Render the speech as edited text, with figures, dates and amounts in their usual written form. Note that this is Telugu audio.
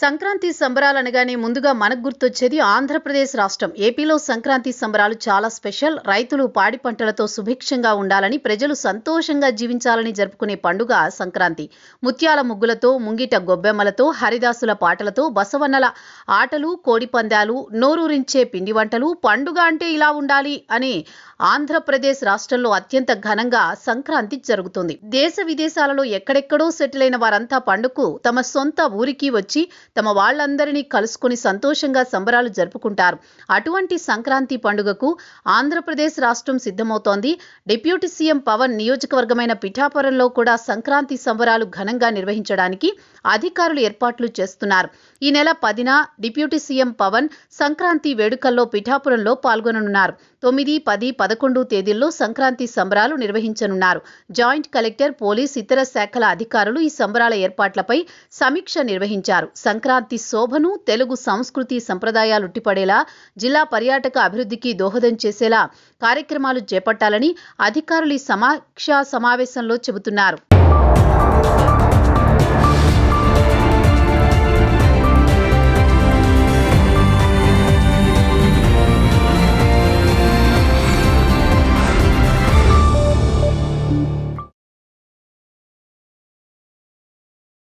సంక్రాంతి సంబరాలు అనగానే ముందుగా మనకు గుర్తొచ్చేది ఆంధ్రప్రదేశ్ రాష్ట్రం. ఏపీలో సంక్రాంతి సంబరాలు చాలా స్పెషల్. రైతులు పాడి పంటలతో సుభిక్షంగా ఉండాలని, ప్రజలు సంతోషంగా జీవించాలని జరుపుకునే పండుగ సంక్రాంతి. ముత్యాల ముగ్గులతో, ముంగిట గొబ్బెమ్మలతో, హరిదాసుల పాటలతో, బసవన్నల ఆటలు, కోడి పందాలు, నోరూరించే పిండి వంటలు. పండుగ అంటే ఇలా ఉండాలి అని ఆంధ్రప్రదేశ్ రాష్ట్రంలో అత్యంత ఘనంగా సంక్రాంతి జరుగుతుంది. దేశ విదేశాలలో ఎక్కడెక్కడో సెటిల్ అయిన వారంతా పండుగకు తమ సొంత ఊరికి వచ్చి తమ వాళ్ళందరినీ కలుసుకుని సంతోషంగా సంబరాలు జరుపుకుంటారు. అటువంటి సంక్రాంతి పండుగకు ఆంధ్రప్రదేశ్ రాష్ట్రం సిద్ధమవుతోంది. డిప్యూటీ సీఎం పవన్ నియోజకవర్గమైన పిఠాపురంలో కూడా సంక్రాంతి సంబరాలు ఘనంగా నిర్వహించడానికి అధికారులు ఏర్పాట్లు చేస్తున్నారు. ఈ నెల 10న డిప్యూటీ సీఎం పవన్ సంక్రాంతి వేడుకల్లో పిఠాపురంలో పాల్గొననున్నారు. 9, 10, 11 తేదీల్లో సంక్రాంతి సంబరాలు నిర్వహించనున్నారు. జాయింట్ కలెక్టర్, పోలీస్, ఇతర శాఖల అధికారులు ఈ సంబరాల ఏర్పాట్లపై సమీక్ష నిర్వహించారు. సంక్రాంతి శోభను, తెలుగు సంస్కృతి సంప్రదాయాలు ఉట్టిపడేలా, జిల్లా పర్యాటక అభివృద్ధికి దోహదం చేసేలా కార్యక్రమాలు చేపట్టాలని అధికారులు ఈ సమీక్షా సమావేశంలో చెబుతున్నారు.